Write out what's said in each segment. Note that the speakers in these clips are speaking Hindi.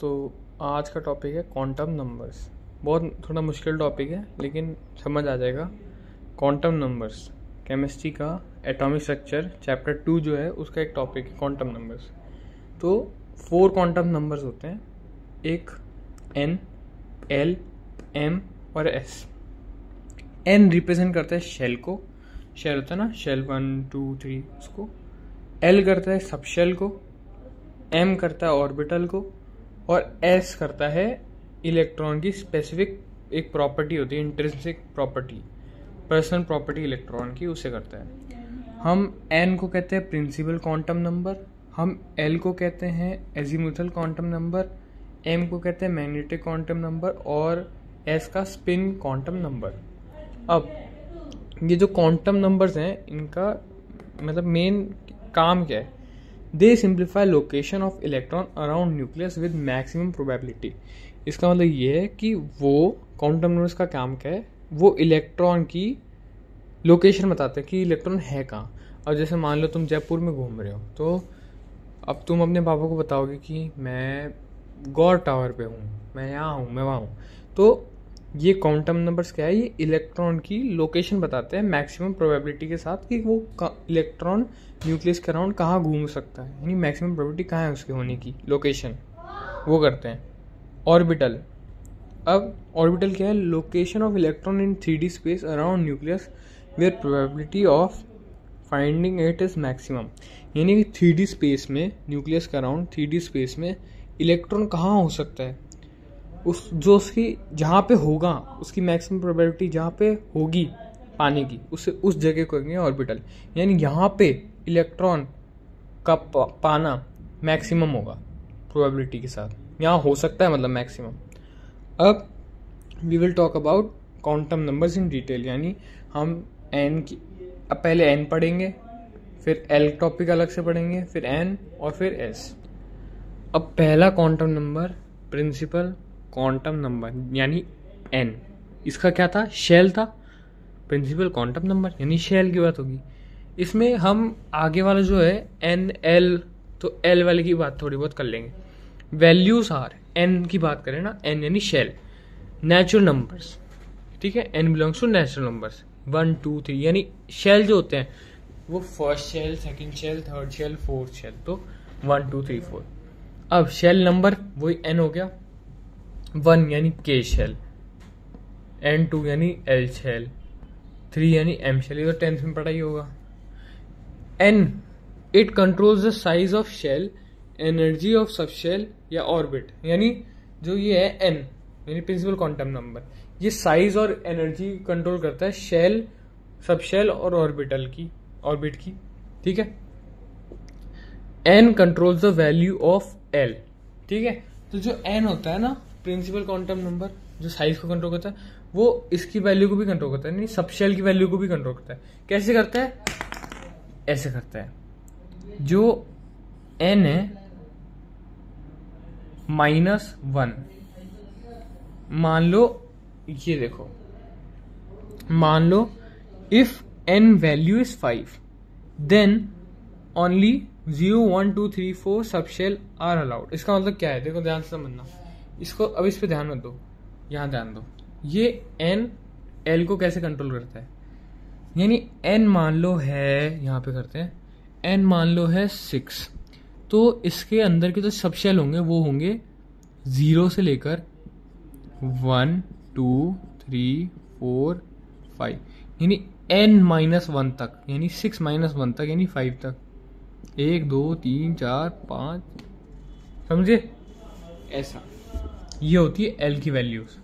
तो आज का टॉपिक है क्वांटम नंबर्स। बहुत थोड़ा मुश्किल टॉपिक है लेकिन समझ आ जाएगा। क्वांटम नंबर्स केमिस्ट्री का एटॉमिक स्ट्रक्चर चैप्टर 2 जो है उसका एक टॉपिक है क्वांटम नंबर्स। तो 4 क्वांटम नंबर्स होते हैं, एक n, l, m और s। n रिप्रेजेंट करता है शेल को, शेल होता है ना, शेल 1 2 3 उसको। l करता है सब शेल को, m करता है ऑर्बिटल को और s करता है इलेक्ट्रॉन की स्पेसिफिक एक प्रॉपर्टी होती है, intrinsic property, personal property electron की, उसे करता है। हम n को कहते हैं प्रिंसिपल क्वांटम नंबर, हम l को कहते हैं एजीमुथल क्वांटम नंबर, m को कहते हैं मैग्नेटिक क्वांटम नंबर और s का स्पिन क्वांटम नंबर। अब ये जो क्वांटम नंबर्स हैं इनका मतलब मेन काम क्या है? They simplify location of electron around nucleus with maximum probability. इसका मतलब ये है कि वो क्वांटम नंबर्स का काम क्या है, वो इलेक्ट्रॉन की लोकेशन बताते हैं कि इलेक्ट्रॉन है कहाँ। और जैसे मान लो तुम जयपुर में घूम रहे हो, तो अब तुम अपने पापा को बताओगे कि मैं गौर टावर पे हूँ, मैं यहाँ हूँ, मैं वहाँ हूँ। तो ये क्वांटम नंबर्स क्या है, ये इलेक्ट्रॉन की लोकेशन बताते हैं मैक्सिमम प्रोबेबिलिटी के साथ कि वो इलेक्ट्रॉन न्यूक्लियस के अराउंड कहाँ घूम सकता है, यानी मैक्सिमम प्रोबेबिलिटी कहाँ है उसके होने की, लोकेशन वो करते हैं। ऑर्बिटल, अब ऑर्बिटल क्या है? Location of electron in 3D space around nucleus where probability of finding it is maximum. यानी कि 3D स्पेस में, न्यूक्लियस के अराउंड 3D स्पेस में इलेक्ट्रॉन कहाँ हो सकता है, उस जो उसकी जहाँ पे होगा उसकी मैक्सिमम प्रोबेबिलिटी जहाँ पे होगी पाने की, उससे उस जगह को कहेंगे ऑर्बिटल। यानी यहाँ पे इलेक्ट्रॉन का पाना मैक्सिमम होगा प्रोबेबिलिटी के साथ, यहाँ हो सकता है मतलब मैक्सिमम। अब we will talk about quantum numbers in detail, यानी हम n की अब पहले n पढ़ेंगे, फिर l टॉपिक अलग से पढ़ेंगे, फिर n और फिर s। अब पहला quantum number principal quantum number यानी n, इसका क्या था? शेल था। प्रिंसिपल क्वांटम नंबर यानी शेल की बात होगी। इसमें हम आगे वाला जो है n l, तो l वाले की बात थोड़ी बहुत कर लेंगे। वैल्यूज आर, n की बात करें ना, n यानी शेल, नेचुरल नंबर्स, ठीक है, n belongs to natural numbers 1 2 3, यानी शेल जो होते हैं वो first shell, second shell, third shell, fourth shell, तो 1 2 3 4। अब शेल नंबर वही n हो गया, 1 यानी k शेल, n 2 यानी l शेल, 3 यानी m शेल, ये तो 10th में पढ़ा ही होगा। n, it controls the size of shell, energy of subshell या ऑर्बिट। यानी जो ये है n यानी प्रिंसिपल क्वांटम नंबर, ये साइज और एनर्जी कंट्रोल करता है शेल, सब शेल और ऑर्बिटल की, ऑर्बिट की, ठीक है। n controls the value of l, ठीक है। तो जो n होता है ना प्रिंसिपल क्वांटम नंबर, जो साइज को कंट्रोल करता है, वो इसकी वैल्यू को भी कंट्रोल करता है, नहीं सब शेल की वैल्यू को भी कंट्रोल करता है। कैसे करता है? ऐसे करता है, जो n है -1, मान लो, ये देखो, मान लो if n value is 5 then only 0 1 2 3 4 सब शेल आर अलाउड। इसका मतलब क्या है? देखो ध्यान से समझना इसको, अब इस पे ध्यान मत दो, यहां ध्यान दो। ये n l को कैसे कंट्रोल करता है, यानी n मान लो है, यहां पे करते हैं, n मान लो है 6, तो इसके अंदर के जो सब शेल होंगे वो होंगे 0 से लेकर 1 2 3 4 5, यानी n-1 तक, यानी 6-1 तक, यानी 5 तक, 1 2 3 4 5, समझे? ऐसा ये होती है l की वैल्यूज।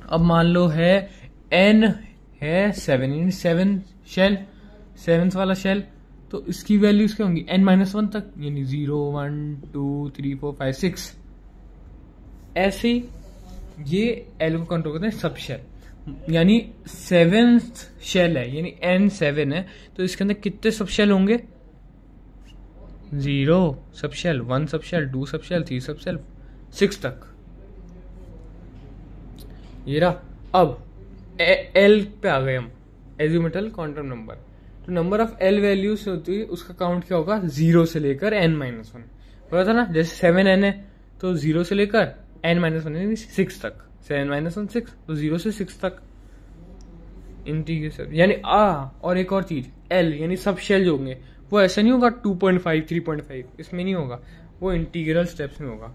अब मान लो है n है 7, यानी 7 शेल, 7th वाला शेल, तो इसकी वैल्यूज क्या होंगी? n-1 तक, यानी 0 1 2 3 4 5 6। ऐसे ये l को कंट्रोल करते हैं सब शेल, यानी 7th शेल है, यानी n7 है, तो इसके अंदर कितने सब शेल होंगे? 0 सब शेल, 1 सब शेल, 2 सब शेल, 3 सब शेल, 6 तक। ये रहा। अब l पे आ गए हम, एजीमुथल क्वांटम नंबर। तो नंबर ऑफ l वैल्यूज होती है, उसका काउंट क्या होगा? 0 से लेकर n-1। पता था ना, जैसे 7n है तो 0 से लेकर n-1 यानी 6 तक, 7-1 6, तो 0 से 6 तक इंटीग्रेशन यानी और एक और चीज l यानी सब शेल जो होंगे वो ऐसा नहीं होगा 2.5 3.5, इसमें नहीं होगा, वो इंटीग्रल स्टेप्स में होगा।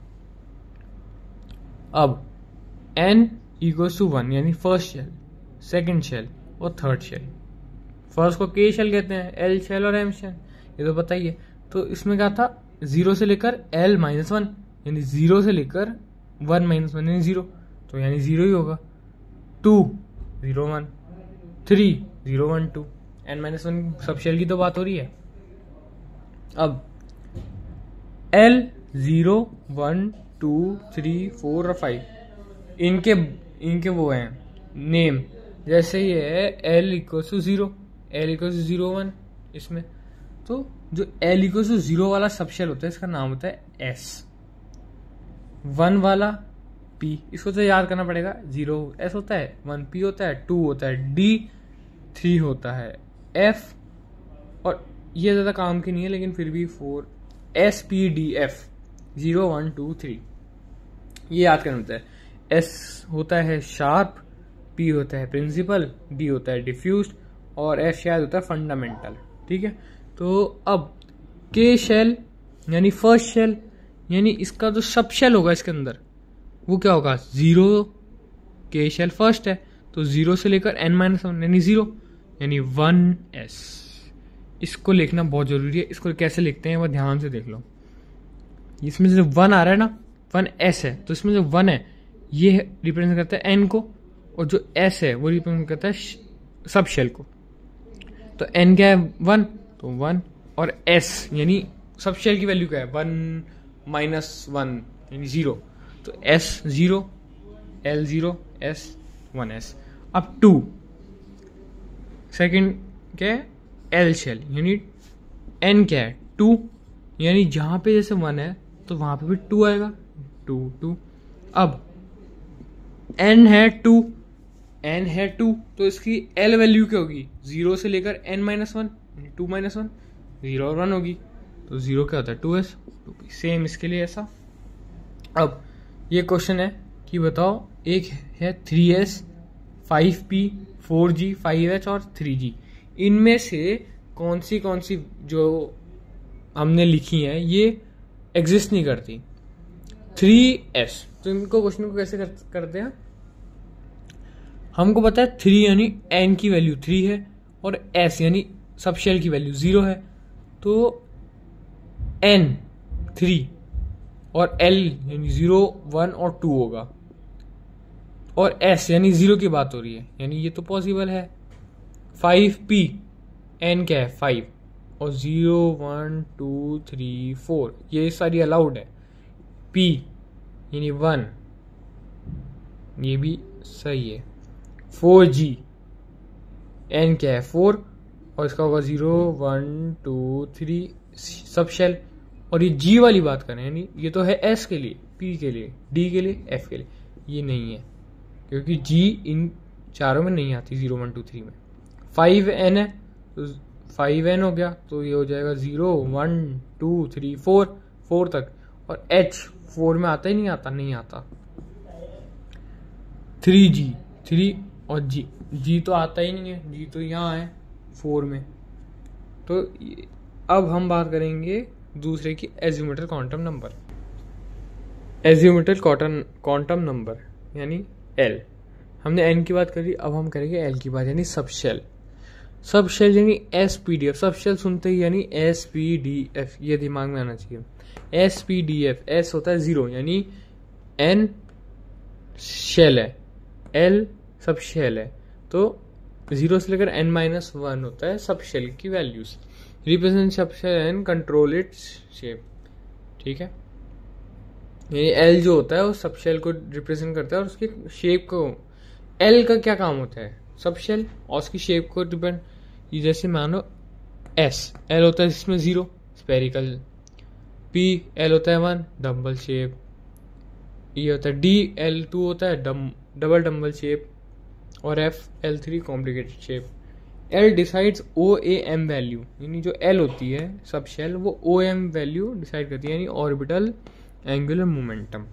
अब n इक्वल्स टू 1 यानी फर्स्ट शेल, सेकंड शेल और थर्ड शेल। फर्स्ट को k शेल कहते हैं, l शेल और m शेल, ये तो पता ही है। तो इसमें क्या था, 0 से लेकर l-1 यानी 0 से लेकर 1-1 यानी 0, तो यानी 0 ही होगा। 2 0 1, 3 0 1 2, n-1 सब शेल की तो बात हो रही है। अब l 0 1 2 3 4 और 5 इनके वो हैं नेम, जैसे ये है l equal to 0, l equal to 0 1 इसमें, तो जो l इक्वल टू 0 वाला सबशेल होता है इसका नाम होता है s, 1 वाला p, इसको तो याद करना पड़ेगा, 0 s होता है, 1 p होता है, 2 होता है d, 3 होता है f, और ये ज्यादा काम की नहीं है लेकिन फिर भी 4 s p d f 0 1 2 3, ये याद करना होता है। s होता है शार्प, p होता है प्रिंसिपल, d होता है डिफ्यूज्ड और f शायद होता है फंडामेंटल। ठीक है, तो अब k शेल यानी फर्स्ट शेल यानी इसका जो सब शेल होगा इसके अंदर वो क्या होगा, 0, k शेल फर्स्ट है तो 0 से लेकर n-1 यानी 0 यानी 1s। इसको लिखना बहुत जरूरी है, इसको कैसे लिखते हैं वो ध्यान से देख लो। इसमें जो 1 आ रहा है ना, 1s है, तो इसमें जो 1 है ये रिप्रेजेंट करता है n को, और जो s है वो रिप्रेजेंट करता है सब शेल को। तो n क्या है 1, तो 1, और s यानी सब शेल की वैल्यू क्या है 1-1 यानी 0, तो s 0, l 0, s 1s। अब 2 सेकेंड क्या है l शेल यानी n क्या है 2, यानी जहां पे जैसे 1 है तो वहां पे भी 2 आएगा, 2 2। अब n है 2 तो इसकी l वैल्यू क्या होगी, 0 से लेकर n-1 2-1 0 और 1 होगी, तो 0 क्या होता है 2s, सेम इसके लिए ऐसा। अब ये क्वेश्चन है कि बताओ, एक है 3s 5p 4g 5h और 3g, इनमें से कौन सी जो हमने लिखी है ये एग्जिस्ट नहीं करती। 3s, तो इनको क्वेश्चन को कैसे करते हैं, हमको पता है 3 यानी n की वैल्यू 3 है और s यानी सब शेल की वैल्यू 0 है, तो n 3 और l यानी 0 1 और 2 होगा, और s यानी 0 की बात हो रही है, यानी ये तो पॉसिबल है। 5p n क्या है 5 और 0 1 2 3 4 ये सारी अलाउड है। p यानी 1 ये भी सही है। 4g n क्या है 4 और इसका होगा 0 1 2 3 सब शेल, और ये g वाली बात करें यानी ये तो है s के लिए, p के लिए, d के लिए, f के लिए, ये नहीं है क्योंकि g इन चारों में नहीं आती 0 1 2 3 में। 5n है तो 5n हो गया, तो ये हो जाएगा 0 1 2 3 4 तक, और h 4 में आता ही नहीं आता। 3g 3 और g तो आता ही नहीं है, g तो यहाँ है 4 में। तो अब हम बात करेंगे दूसरे की एजियोमेट्रिक क्वांटम नंबर। एजियोमेट्रिक क्वांटम नंबर यानी l, हमने n की बात करी, अब हम करेंगे l की बात यानी सब शेल। सब शेल यानी SPDF, सब शेल सुनते ही यानी SPDF, ये दिमाग में आना चाहिए। SPDF, S होता है 0 यानी n शेल है, l सब शेल है, तो 0 से लेकर n-1 होता है सब शेल की values. Represent subshell and control its shape. ठीक है, यानी l जो होता है वो सब शेल को रिप्रेजेंट करता है और उसकी शेप को। l का क्या काम होता है, सब शेल और उसकी शेप को डिपेंड, जैसे मानो s, l होता है इसमें 0 स्पेरिकल, p l होता है 1 डम्बल शेप, e होता है d l2 होता है डबल डम्बल शेप, और f l3 complicated shape. l decides OAM value, यानी जो l होती है सब शेल वो OM वैल्यू डिसाइड करती है, यानी ऑर्बिटल एंगुलर मोमेंटम,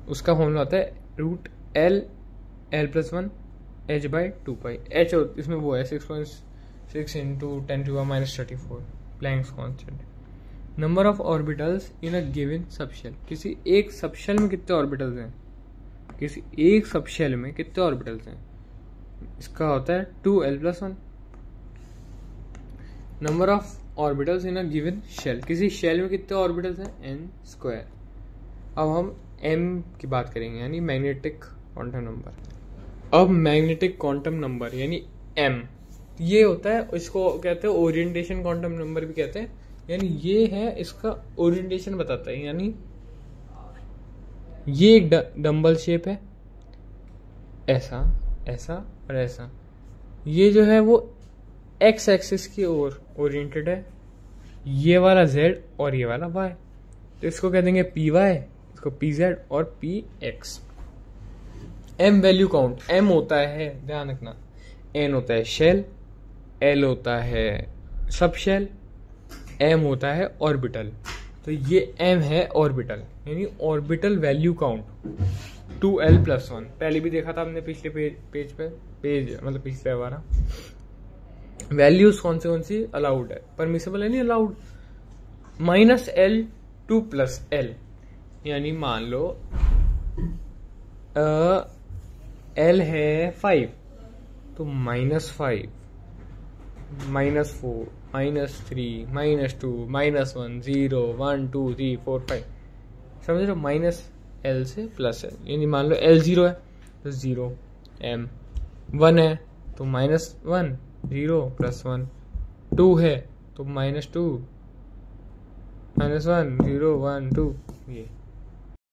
उसका फॉर्मूला होता है root L L plus one H by two pi. H इसमें वो है 6.6 into 10⁻⁻34 Planck's constant. Number of orbitals in a given subshell, किसी एक सबशेल में कितने ऑर्बिटल्स हैं, किसी एक सबशेल में कितने ऑर्बिटल्स हैं, इसका होता है 2l+1। Number of orbitals in a given shell, किसी शेल में कितने ऑर्बिटल्स हैं, n²। अब हम m की बात करेंगे यानी मैग्नेटिक क्वांटम नंबर। अब मैग्नेटिक क्वांटम नंबर यानी m ये होता है, इसको कहते हैं ओरिएंटेशन क्वांटम नंबर भी कहते हैं, यानी ये है इसका ओरिएंटेशन बताता है, यानी ये एक डंबल शेप है, ऐसा ऐसा और ऐसा, ये जो है वो x एक्सिस की ओर ओरिएंटेड है, ये वाला z और ये वाला y, तो इसको कह देंगे py, इसको pz और px। m value count, m होता है, ध्यान रखना, n होता है शेल, l होता है सब शेल, m होता है ऑर्बिटल, तो ये m है ऑर्बिटल, यानी ऑर्बिटल वैल्यू काउंट 2l+1। पहले भी देखा था हमने पिछले पेज पे, मतलब पिछले बार। वैल्यूज कौन सी अलाउड है, परमिसिबल है नहीं अलाउड, -l 2+l, यानी मान लो l है 5 तो -5 -4 -3 -2 -1 0 1 2 3 4 5, समझ लो, -l से +l, यानी मान लो l 0 है तो 0 m, 1 है तो -1 0 +1, 2 है तो -2 -1 0 1 2, ये